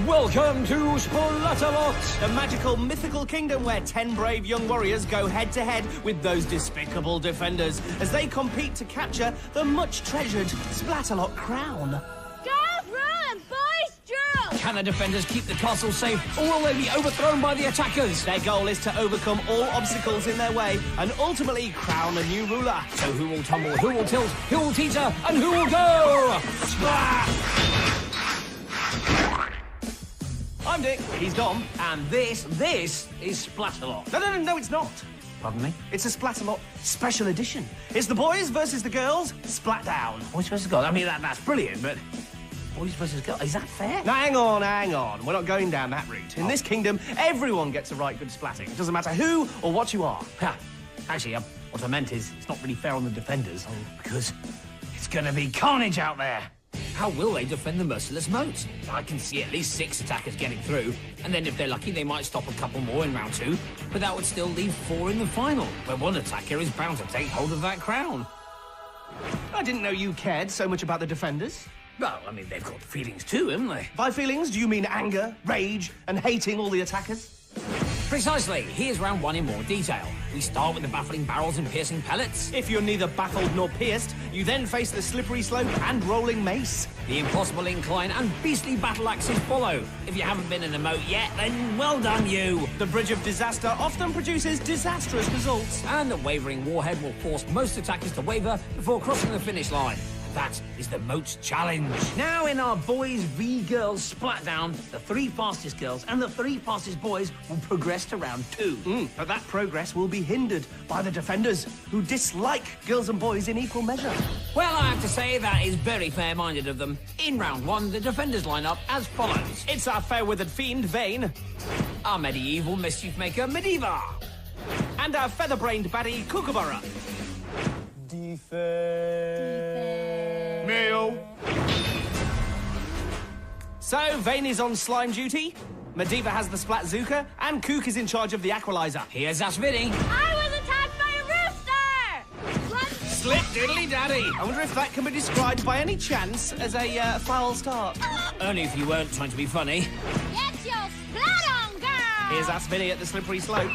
Welcome to Splatalot, the magical, mythical kingdom where 10 brave young warriors go head-to-head with those despicable defenders as they compete to capture the much-treasured Splatalot crown. Girls run, boys drill! Can the defenders keep the castle safe, or will they be overthrown by the attackers? Their goal is to overcome all obstacles in their way and ultimately crown a new ruler. So who will tumble, who will tilt, who will teeter, and who will go? Splat! I'm Dick, he's Dom. And this is Splatalot. No, it's not. Pardon me? It's a Splatalot special edition. It's the boys versus the girls, Splatdown. Boys versus girls? I mean, that's brilliant, but boys versus girls, is that fair? Now, hang on. We're not going down that route. In this kingdom, everyone gets a right good splatting. It doesn't matter who or what you are. Actually, what I meant is it's not really fair on the defenders, because it's going to be carnage out there. How will they defend the merciless moat? I can see at least 6 attackers getting through, and then if they're lucky, they might stop a couple more in round 2, but that would still leave 4 in the final, where one attacker is bound to take hold of that crown. I didn't know you cared so much about the defenders. Well, I mean, they've got feelings too, haven't they? By feelings, do you mean anger, rage, and hating all the attackers? Precisely. Here's round 1 in more detail. We start with the baffling barrels and piercing pellets. If you're neither baffled nor pierced, you then face the slippery slope and rolling mace. The impossible incline and beastly battle axes follow. If you haven't been in the moat yet, then well done you. The bridge of disaster often produces disastrous results. And the wavering warhead will force most attackers to waver before crossing the finish line. That is the moat's challenge. Now in our boys v girls Splatdown, the 3 fastest girls and the 3 fastest boys will progress to round 2. But that progress will be hindered by the defenders, who dislike girls and boys in equal measure. Well, I have to say that is very fair-minded of them. In round 1, the defenders line up as follows. It's our fair-weathered fiend, Vane. Our medieval mischief maker, Mediva. And our feather-brained baddie, Kookaburra. Mayo. So, Vane is on slime duty, Mediva has the Splatzuka, and Kook is in charge of the Aqualizer. Here's Asvini. I was attacked by a rooster! Slip diddly daddy. I wonder if that can be described by any chance as a foul start. Only if you weren't trying to be funny. Get your splat on, girl! Here's Asvini at the slippery slope.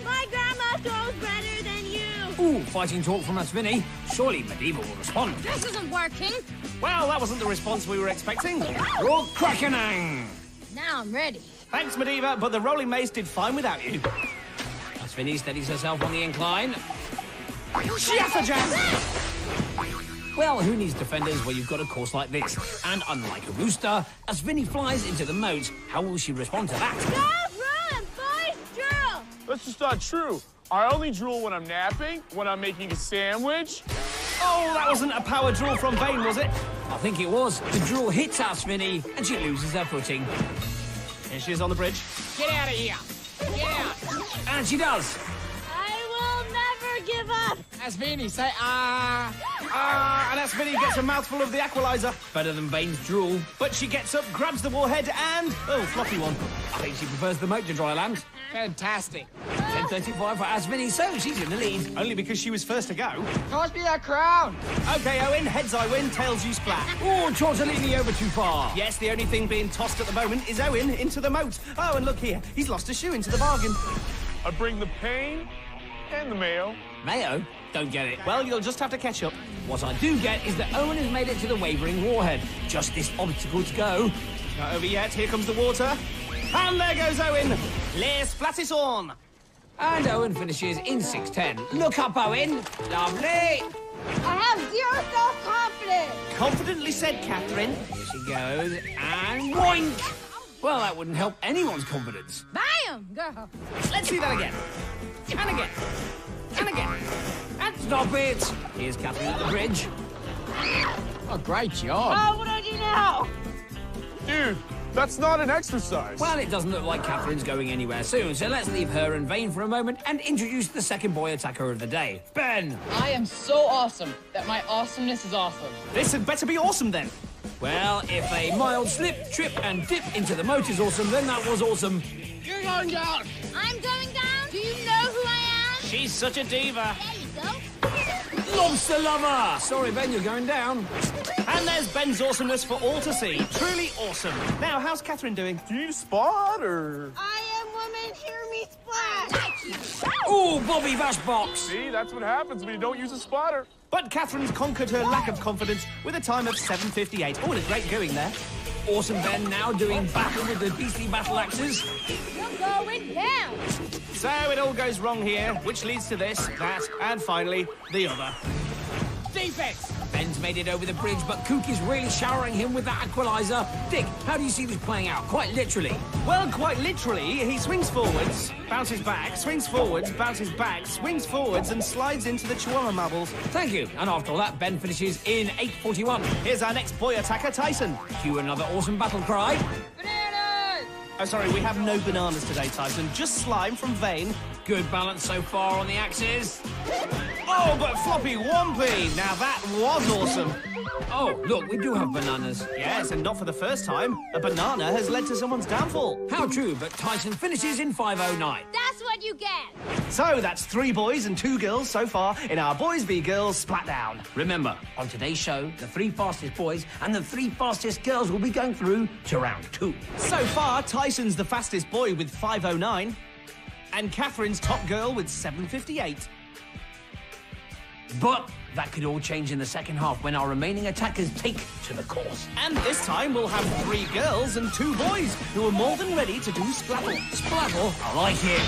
My grandma throws better than you! Ooh, fighting talk from Asvini. Surely Mediva will respond. This isn't working. Well, that wasn't the response we were expecting. Roll Krakenang! Now I'm ready. Thanks, Mediva, but the rolling mace did fine without you. Asvini steadies herself on the incline. Shiaffajack! Well, who needs defenders when you've got a course like this? And unlike a rooster, Asvini flies into the moat. How will she respond to that? Girls run, boys drill! That's just not true. I only drool when I'm napping, when I'm making a sandwich. Oh, that wasn't a power draw from Vane, was it? I think it was. The drool hits Asvini, and she loses her footing. Here she is on the bridge. Get out of here! Get out! And she does. I will never give up! Asvini, say ah! And Asvini gets a mouthful of the Aqualizer. Better than Vane's drool. But she gets up, grabs the warhead, and... oh, floppy one. I think she prefers the moat to dry land. Fantastic. 10:35 for Asvini, so she's in the lead. Only because she was first to go. Toss me that crown. OK, Owen, heads I win, tails you splat. Oh, Tortellini over too far. Yes, the only thing being tossed at the moment is Owen into the moat. Oh, and look here, he's lost a shoe into the bargain. I bring the pain and the mayo. Mayo? Don't get it. Well, you'll just have to catch up. What I do get is that Owen has made it to the wavering warhead. Just this obstacle to go. Not over yet, here comes the water. And there goes Owen. Les Splatison. And Owen finishes in 6:10. Look up, Owen. Lovely. I have zero self-confidence! Confidently said, Katherine. Here she goes. And boink. Well, that wouldn't help anyone's confidence. Bam, girl! Let's see that again. And again. And again. And stop it. Here's Katherine at the bridge. Oh, great job. Oh, what do I do now? Dude, that's not an exercise. Well, it doesn't look like Katherine's going anywhere soon, so let's leave her and Vane for a moment and introduce the second boy attacker of the day, Ben. I am so awesome that my awesomeness is awesome. This had better be awesome, then. Well, if a mild slip, trip, and dip into the moat is awesome, then that was awesome. You're going down. I'm going down? Do you know who I am? She's such a diva. There you go. Lobster lover! Sorry, Ben, you're going down. And And there's Ben's awesomeness for all to see. Truly awesome. Now, how's Katherine doing? Do you need a spot, or...? I am woman, hear me splash! Ooh, Bobby Bash box. See, that's what happens when you don't use a spotter. But Catherine's conquered her lack of confidence with a time of 7:58. Oh, what a great going there. Awesome Ben now doing battle with the beastly battle axes. You're going down! So it all goes wrong here, which leads to this, that, and finally, the other. Defense! Ben's made it over the bridge, but Kook is really showering him with that equalizer. Dick, how do you see this playing out? Quite literally. Well, quite literally, he swings forwards, bounces back, swings forwards, bounces back, swings forwards, and slides into the Chihuahua marbles. Thank you. And after all that, Ben finishes in 8:41. Here's our next boy attacker, Tyson. Cue another awesome battle cry. Bananas! Oh, sorry, we have no bananas today, Tyson. Just slime from Vane. Good balance so far on the axes. Oh, but floppy wompy! Now that was awesome. Oh, look, we do have bananas. Yes, and not for the first time. A banana has led to someone's downfall. How true, but Tyson finishes in 5:09. That's what you get! So that's 3 boys and 2 girls so far in our Boys v Girls Splatdown. Remember, on today's show, the 3 fastest boys and the 3 fastest girls will be going through to round 2. So far, Tyson's the fastest boy with 5:09, and Catherine's top girl with 7:58. But that could all change in the second half when our remaining attackers take to the course. And this time we'll have 3 girls and 2 boys who are more than ready to do Splattle. Splattle, I like it.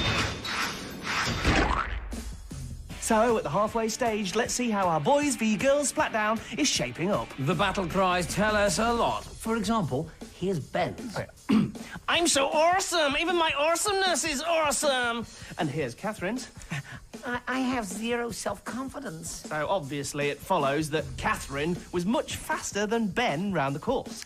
So, at the halfway stage, let's see how our Boys v Girls Splatdown is shaping up. The battle cries tell us a lot. For example, here's Ben's. I'm so awesome! Even my awesomeness is awesome! And here's Catherine's. I have 0 self-confidence. So obviously it follows that Katherine was much faster than Ben round the course.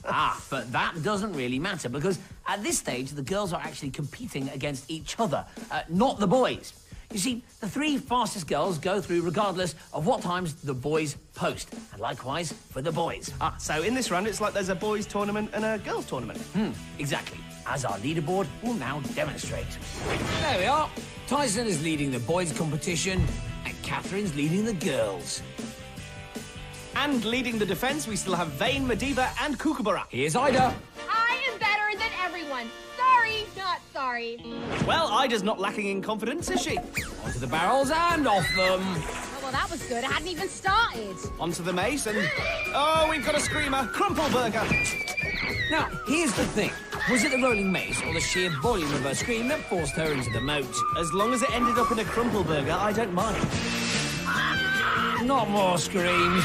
But that doesn't really matter because at this stage the girls are actually competing against each other, not the boys. You see, the 3 fastest girls go through regardless of what times the boys post, and likewise for the boys. So in this round it's like there's a boys tournament and a girls tournament. Exactly, as our leaderboard will now demonstrate. There we are. Tyson is leading the boys' competition, and Catherine's leading the girls. And leading the defence, we still have Vane, Mediva, and Kookaburra. Here's Ayda. I am better than everyone. Sorry, not sorry. Well, Ida's not lacking in confidence, is she? Onto the barrels and off them. Oh, well, that was good. I hadn't even started. Onto the mace and... Oh, we've got a screamer. Crumple Burger. Now, here's the thing. Was it the rolling mace or the sheer volume of her scream that forced her into the moat? As long as it ended up in a Crumple Burger, I don't mind. Not more screams.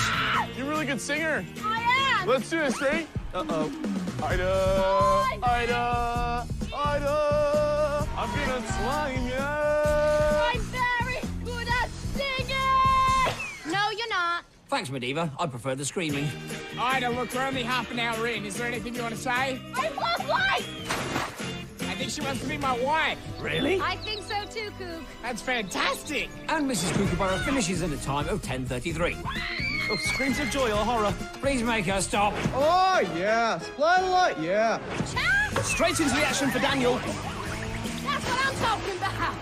You're a really good singer. I am! Let's do this, ready? Uh-oh. Ayda, Ayda, Ayda, I'm gonna slime ya. I'm very good at singing! No, you're not. Thanks, Mediva. I prefer the screaming. Ayda, look, we're only half an hour in. Is there anything you want to say? I love life! I think she wants to be my wife. Really? I think so too, Kook. That's fantastic. And Mrs. Kookaburra finishes in a time of 10:33. Oh, screams of joy or horror. Please make her stop. Oh, yeah. Splatalot, yeah. Cha! Straight into the action for Daniel. That's what I'm talking about.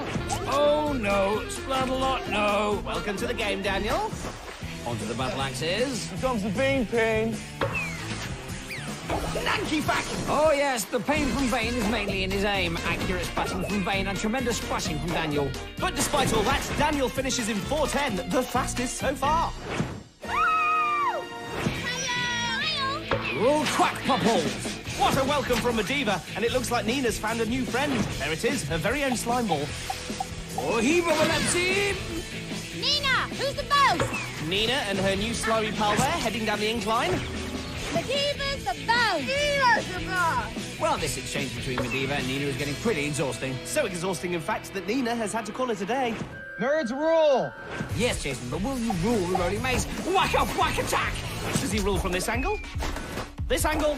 Oh, no. Splatalot, no. Welcome to the game, Daniel. Onto the battle axes. Here comes the vein pain. Nanky fact. Oh, yes, the pain from Vane is mainly in his aim. Accurate spatting from Vane and tremendous splashing from Daniel. But despite all that, Daniel finishes in 4:10, the fastest so far. All quack popples. What a welcome from Mediva, and it looks like Nina's found a new friend. There it is, her very own slime ball. Oh, he team. Nina, who's the boss? Nina and her new slimy pal there, heading down the incline. Mediva's the boss. Nina's the boss. Well, this exchange between Mediva and Nina is getting pretty exhausting. So exhausting, in fact, that Nina has had to call it a day. Nerds rule. Yes, Jayson, but will you rule the rolling mace? Whack up, whack attack! Does he rule from this angle? This angle?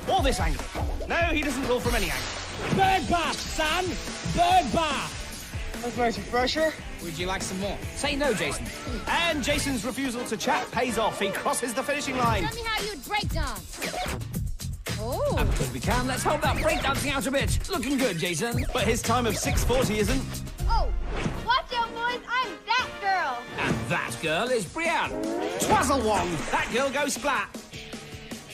Or this angle? No, he doesn't rule from any angle. Bird bath, son! Bird bath! That's nice refresher. Would you like some more? Say no, Jayson. And Jason's refusal to chat pays off. He crosses the finishing line. Tell me how you'd break dance. Oh. And because we can, let's help that breakdancing out a bit. Looking good, Jayson. But his time of 6:40 isn't. Oh. Watch out, boys. I'm that girl. And that girl is Breanne. Twazzle wong! That girl goes splat.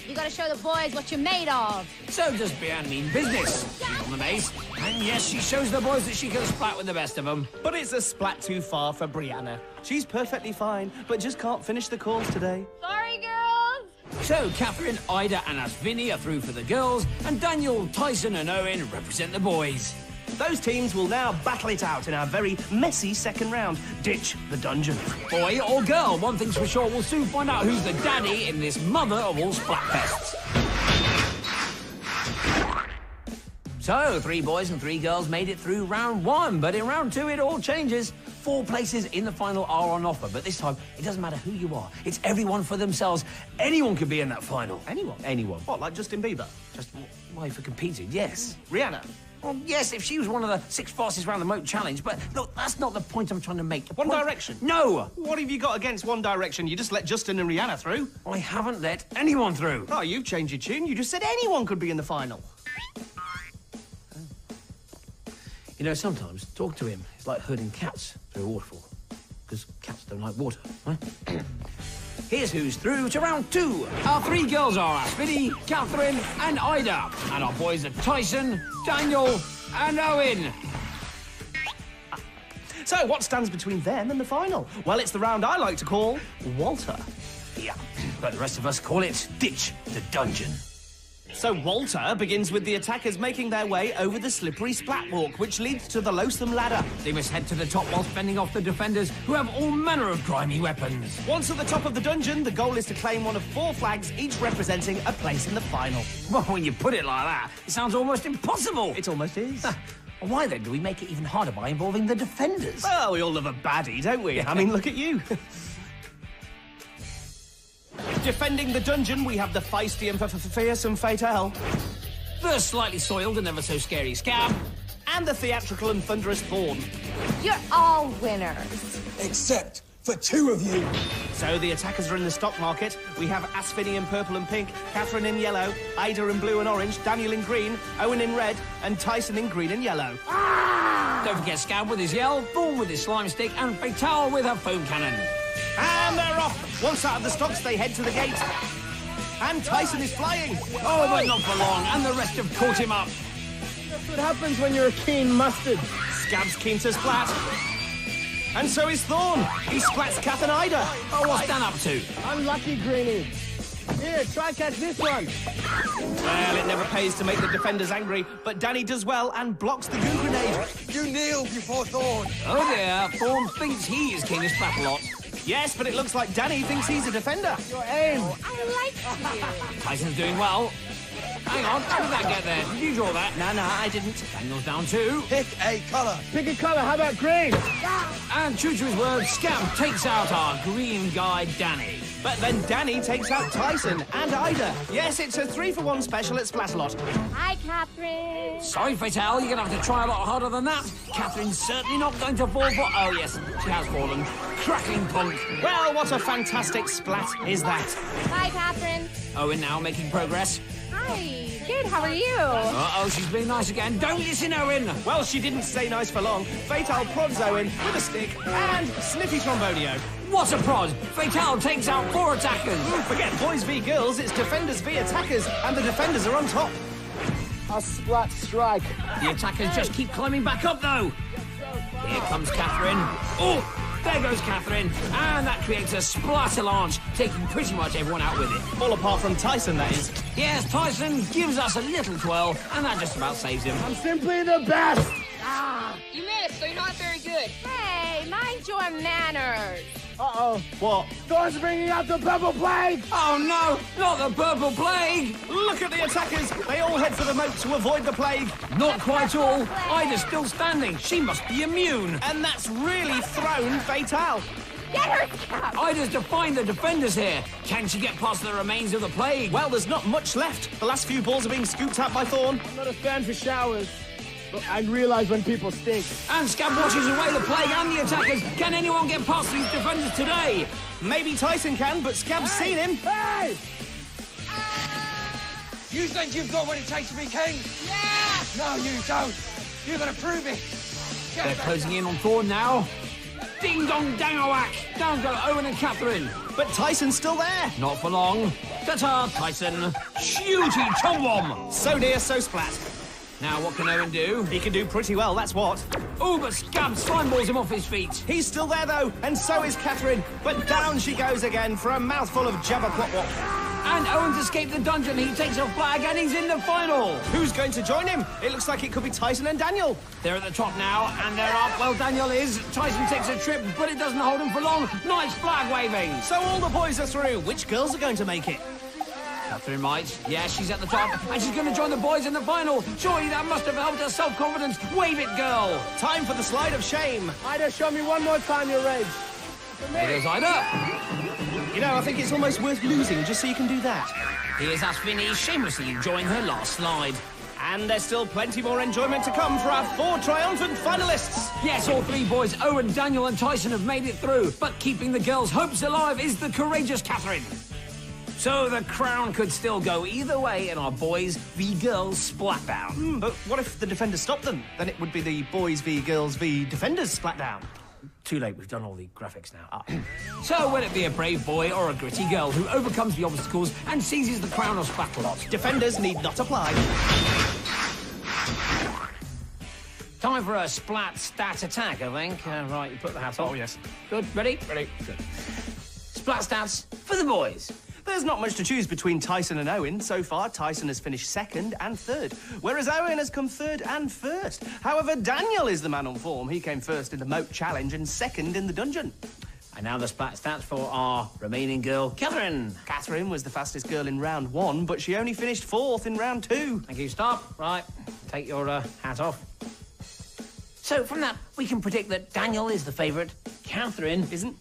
You gotta show the boys what you're made of. So does Breanne mean business. She's on the maze. And yes, she shows the boys that she can splat with the best of them. But it's a splat too far for Breanne. She's perfectly fine, but just can't finish the course today. Sorry, girls. So Katherine, Ayda and Asvini are through for the girls, and Daniel, Tyson and Owen represent the boys. Those teams will now battle it out in our very messy second round. Ditch the dungeon. Boy or girl, one thing's for sure, we'll soon find out who's the daddy in this mother of all Splatfests. So, 3 boys and 3 girls made it through round 1, but in round 2 it all changes. 4 places in the final are on offer, but this time it doesn't matter who you are. It's everyone for themselves. Anyone could be in that final. Anyone? Anyone. What, like Justin Bieber? Just why for competing? Yes. Rihanna? Well, yes, if she was one of the 6 fastest round the moat challenge, but look, that's not the point I'm trying to make. One Direction? No! What have you got against One Direction? You just let Justin and Rihanna through? I haven't let anyone through. Oh, you've changed your tune. You just said anyone could be in the final. You know, sometimes talking to him is like herding cats through a waterfall, because cats don't like water, right? Here's who's through to round 2. Our 3 girls are Asvini, Katherine and Ayda. And our boys are Tyson, Daniel and Owen. So, what stands between them and the final? Well, it's the round I like to call Walter. Yeah, but the rest of us call it Ditch the Dungeon. So Walter begins with the attackers making their way over the slippery splatwalk, which leads to the loathsome ladder. They must head to the top while fending off the defenders, who have all manner of grimy weapons. Once at the top of the dungeon, the goal is to claim one of 4 flags, each representing a place in the final. Well, when you put it like that, it sounds almost impossible. It almost is. Why then do we make it even harder by involving the defenders? Well, we all love a baddie, don't we? I mean, look at you. Defending the dungeon, we have the feisty and fearsome Fatal. The slightly soiled and never so scary Scab. And the theatrical and thunderous Thorn. You're all winners. Except for 2 of you. So the attackers are in the stock market. We have Asvini in purple and pink, Katherine in yellow, Ayda in blue and orange, Daniel in green, Owen in red, and Tyson in green and yellow. Don't forget Scab with his yell, Thorn with his slime stick, and Fatal with her foam cannon. And they're off! Once out of the stocks, they head to the gate. And Tyson is flying. Oh, but not for long, and the rest have caught him up. That's what happens when you're a keen mustard. Scab's keen to splat. And so is Thorn. He splats Kath and Ayda. Oh, what's Dan up to? Unlucky, Greenie. Here, try catch this one. Well, it never pays to make the defenders angry, but Danny does well and blocks the goo grenade. You kneel before Thorn. Oh dear, Thorn thinks he is king of Splatalot. Yes, but it looks like Danny thinks he's a defender. Your aim. I like you. Tyson's doing well. Hang on, how did that get there? Did you draw that? Nah, I didn't. Daniel's down 2. Pick a colour. Pick a colour. How about green? And true to his word, Scab takes out our green guy, Danny. But then Danny takes out Tyson and Ayda. Yes, it's a 3-for-1 special at Splatalot. Hi, Katherine. Sorry, Fatal, you're going to have to try a lot harder than that. Katherine's certainly not going to fall for... Oh, yes, she has fallen. Crackling punk. Well, what a fantastic splat is that? Hi, Katherine. Owen now making progress. Hi. Good, how are you? Uh-oh, she's being nice again. Don't listen, Owen. Well, she didn't stay nice for long. Fatal prods Owen with a stick and Sniffy Trombodio. What a prod. Fatal takes out 4 attackers. Forget boys v girls, it's defenders v attackers, and the defenders are on top. A splat strike. The attackers just keep climbing back up, though. Here comes Katherine. Oh, there goes Katherine. And that creates a Splatalot, taking pretty much everyone out with it. All apart from Tyson, that is. Yes, Tyson gives us a little twirl, and that just about saves him. I'm simply the best. You missed, so you're not very good. Hey, mind your manners. Uh-oh. What? Thor's bringing out the purple plague. Oh, no, not the purple plague. Look at the attackers. They all head for the moat to avoid the plague. Not quite all. Ayda's still standing. She must be immune. And that's really thrown Fatal. Get her, Scab. Ayda's defying the defenders here. Can she get past the remains of the plague? Well, there's not much left. The last few balls are being scooped out by Thorn. I'm not a fan for showers, but I realize when people stink. And Scab washes away the plague and the attackers. Can anyone get past these defenders today? Maybe Tyson can, but Scab's seen him. Hey! You think you've got what it takes to be king? Yeah! No, you don't. You're going to prove it. They're closing in on Thorn now. Ding dong dang-a-whack. Down go Owen and Katherine. but Tyson's still there. Not for long. Ta-ta, Tyson. Shooty chomwom. So near, so splat. Now, what can Owen do? He can do pretty well, that's what. Oh, but Scab slime balls him off his feet. He's still there, though, and so is Katherine. But down she goes again for a mouthful of jabba-quat-wop. And Owen's escaped the dungeon. He takes a flag and he's in the final. Who's going to join him? It looks like it could be Tyson and Daniel. They're at the top now, and they're up. Well, Daniel is. Tyson takes a trip, but it doesn't hold him for long. Nice flag waving. So all the boys are through. Which girls are going to make it? Katherine might. Yeah, she's at the top, and she's going to join the boys in the final. Surely that must have helped her self-confidence. Wave it, girl. Time for the slide of shame. Ayda, show me one more time your rage. There's Ayda. You know, I think it's almost worth losing just so you can do that. Here's Asvini shamelessly enjoying her last slide. And there's still plenty more enjoyment to come for our 4 triumphant finalists. Yes, all 3 boys, Owen, Daniel and Tyson, have made it through. But keeping the girls' hopes alive is the courageous Katherine. So the crown could still go either way in our boys v girls Splatdown. But what if the defenders stop them? Then it would be the boys v girls v defenders Splatdown. Too late, we've done all the graphics now. So will it be a brave boy or a gritty girl who overcomes the obstacles and seizes the crown of Splatalot? Defenders need not apply. Time for a splat stat attack, I think. Right, you put the hat on. Oh, yes. Good, ready? Ready. Good. Splat stats for the boys. There's not much to choose between Tyson and Owen. So far, Tyson has finished 2nd and 3rd, whereas Owen has come 3rd and 1st. However, Daniel is the man on form. He came 1st in the moat challenge and 2nd in the dungeon. And now the splat stats for our remaining girl, Katherine. Katherine was the fastest girl in round 1, but she only finished 4th in round 2. Thank you, stop. Right, take your hat off. So from that, we can predict that Daniel is the favourite. Katherine Isn't?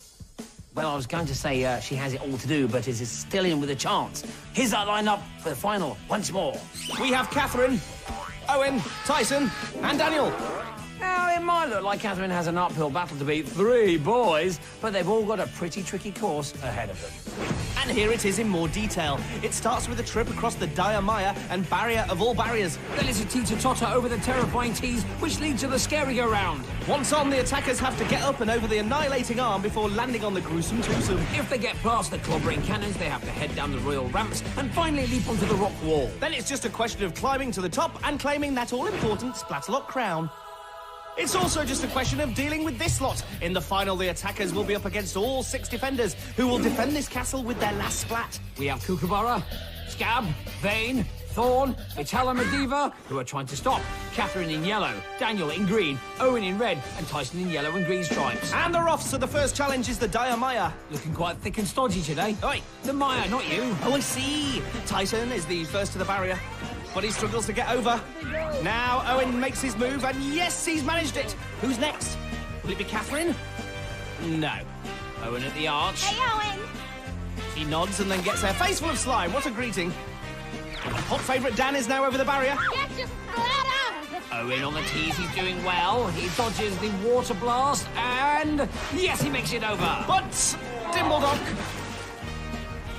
Well, I was going to say she has it all to do, but is still in with a chance. Here's our lineup for the final once more. We have Katherine, Owen, Tyson, and Daniel. Now, it might look like Katherine has an uphill battle to beat 3 boys, but they've all got a pretty tricky course ahead of them. And here it is in more detail. It starts with a trip across the dire mire and barrier of all barriers. Then it's a teeter-totter over the terrifying tees, which lead to the scary-go-round. Once on, the attackers have to get up and over the annihilating arm before landing on the gruesome twosome. If they get past the clobbering cannons, they have to head down the royal ramps and finally leap onto the rock wall. Then it's just a question of climbing to the top and claiming that all-important Splatalot crown. It's also just a question of dealing with this lot. In the final, the attackers will be up against all 6 defenders, who will defend this castle with their last splat. We have Kookaburra, Scab, Vane, Thorn, Vitala Mediva, who are trying to stop. Katherine in yellow, Daniel in green, Owen in red, and Tyson in yellow and green stripes. And they're off, so the first challenge is the dire mire. Looking quite thick and stodgy today. Oi! The mire, not you. Oh, I see. Tyson is the first to the barrier, but he struggles to get over. Now Owen makes his move, and yes, he's managed it. Who's next? Will it be Katherine? No. Owen at the arch. Hey, Owen. He nods and then gets there, face full of slime. What a greeting. Hot favourite Dan is now over the barrier. Get your splat out. Owen on the tees, he's doing well. He dodges the water blast, and yes, he makes it over. But Dimbledog.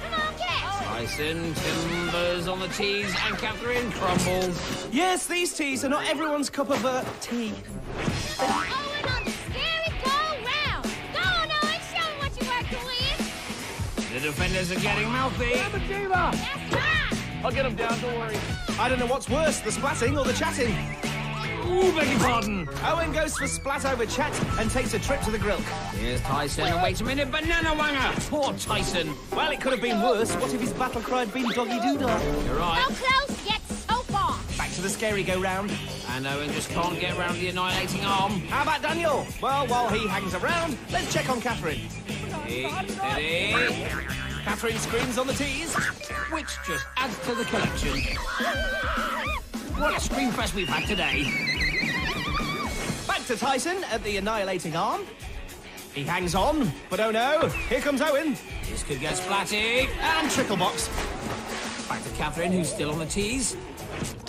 Come on, catch. Tyson timbers on the tees, and Katherine crumbles. Yes, these teas are not everyone's cup of tea. Owen on the scary go-round. Go on, Owen. Show him what you worked with. The defenders are getting mouthy. That's right. I'll get him down, don't worry. I don't know what's worse, the splatting or the chatting. Ooh, beg your pardon. Owen goes for splat over chat and takes a trip to the grill. Here's Tyson, and wait a minute, banana wanger. Poor Tyson. Well, it could have been worse. What if his battle cry had been doggy-doo-dah? You're right. So close, yet so far. Back to the scary go-round. And Owen just can't get around the annihilating arm. How about Daniel? Well, while he hangs around, let's check on Katherine. Steady. Katherine screams on the tees. Which just adds to the collection. What a scream fest we've had today. Back to Tyson at the annihilating arm. He hangs on, but oh no, here comes Owen. This could get splatty. And Tricklebox. Back to Katherine, who's still on the tees.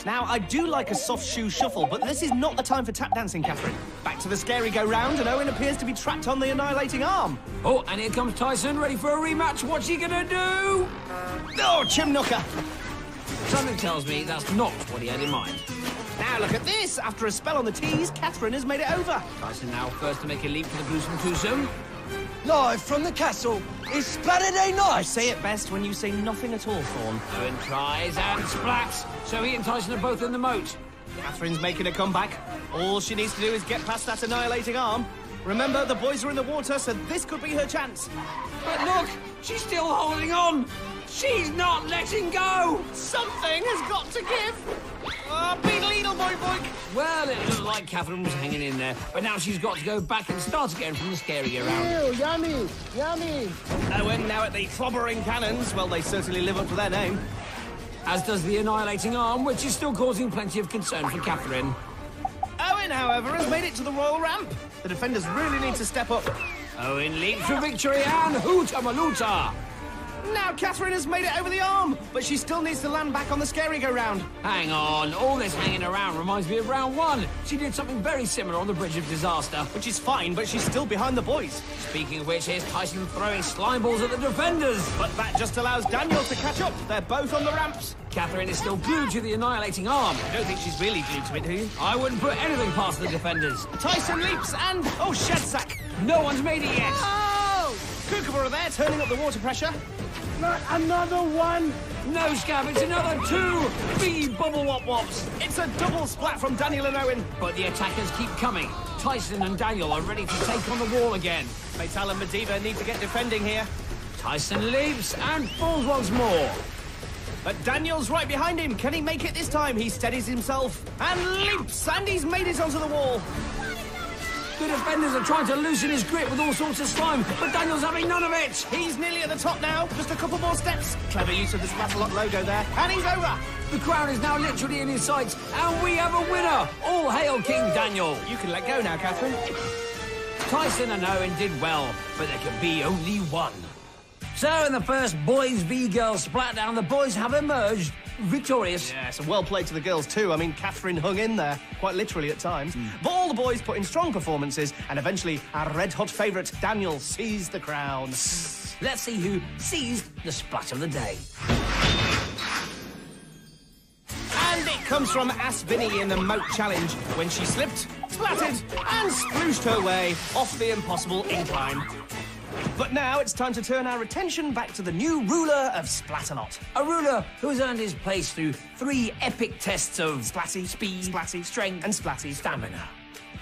Now, I do like a soft shoe shuffle, but this is not the time for tap dancing, Katherine. Back to the scary go-round, and Owen appears to be trapped on the annihilating arm. Oh, and here comes Tyson, ready for a rematch. What's he gonna do? Oh, Chimnooker. Something tells me that's not what he had in mind. Now look at this. After a spell on the tees, Katherine has made it over. Tyson now first to make a leap for the gruesome twosome. Live from the castle, it's Splatterday night! I say it best when you say nothing at all, Thorn. Owen tries and splats, so he and Tyson are both in the moat. Catherine's making a comeback. All she needs to do is get past that annihilating arm. Remember, the boys are in the water, so this could be her chance. But look, she's still holding on. She's not letting go. Something has got to give. Oh, beedle boy boink. Well, it looked like Katherine was hanging in there, but now she's got to go back and start again from the scary around. Ew, yummy, yummy. Owen now at the clobbering cannons. Well, they certainly live up to their name. As does the annihilating arm, which is still causing plenty of concern for Katherine. Owen, however, has made it to the royal ramp. The defenders really need to step up. Owen leaps for victory and hoota-maluta. Now Katherine has made it over the arm, but she still needs to land back on the scary-go-round. Hang on, all this hanging around reminds me of round one. She did something very similar on the Bridge of Disaster. Which is fine, but she's still behind the boys. Speaking of which, here's Tyson throwing slime balls at the defenders. But that just allows Daniel to catch up. They're both on the ramps. Katherine is still glued to the annihilating arm. I don't think she's really glued to it, do you? I wouldn't put anything past the defenders. Tyson leaps and... oh, Shedsack! No one's made it yet. Oh! Kookaburra there, turning up the water pressure. Not another one. No, Scab, it's another two big bubble wop wops. It's a double splat from Daniel and Owen. But the attackers keep coming. Tyson and Daniel are ready to take on the wall again. Fatal and Medivh need to get defending here. Tyson leaps and falls once more. But Daniel's right behind him. Can he make it this time? He steadies himself and leaps, and he's made it onto the wall. The defenders are trying to loosen his grip with all sorts of slime, but Daniel's having none of it. He's nearly at the top now. Just a couple more steps. Clever use of the Splatalot logo there. And he's over. The crown is now literally in his sights, and we have a winner. All hail King Daniel. You can let go now, Katherine. Tyson and Owen did well, but there can be only one. So in the first Boys v Girls Splatdown, the boys have emerged victorious. Yes, and well played to the girls too. I mean, Katherine hung in there, quite literally at times. But all the boys put in strong performances, and eventually our red-hot favourite, Daniel, seized the crown. Let's see who seized the splat of the day. And it comes from Asvini in the moat challenge, when she slipped, splatted, and splooshed her way off the impossible incline. But now it's time to turn our attention back to the new ruler of Splatalot. A ruler who has earned his place through 3 epic tests of Splatty, speed, Splatty, strength, and Splatty. stamina.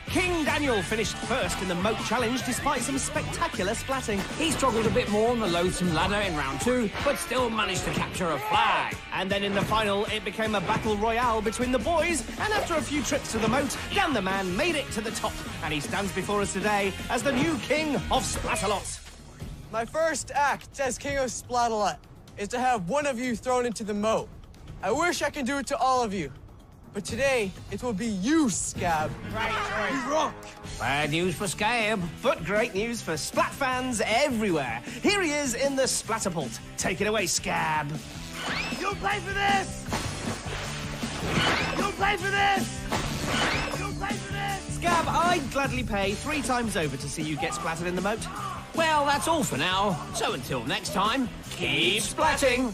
King Daniel finished first in the moat challenge despite some spectacular splatting. He struggled a bit more on the loathsome ladder in round 2, but still managed to capture a flag. And then in the final, it became a battle royale between the boys, and after a few trips to the moat, Dan the Man made it to the top, and he stands before us today as the new king of Splatalot. My first act as King of Splatalot is to have one of you thrown into the moat. I wish I could do it to all of you, but today it will be you, Scab. Right. You rock. Bad news for Scab. But great news for Splat fans everywhere. Here he is in the Splatterpult. Take it away, Scab. You'll pay for this. You'll pay for this. You'll pay for this. Scab, I'd gladly pay 3 times over to see you get splattered in the moat. Well, that's all for now. So until next time, keep splatting.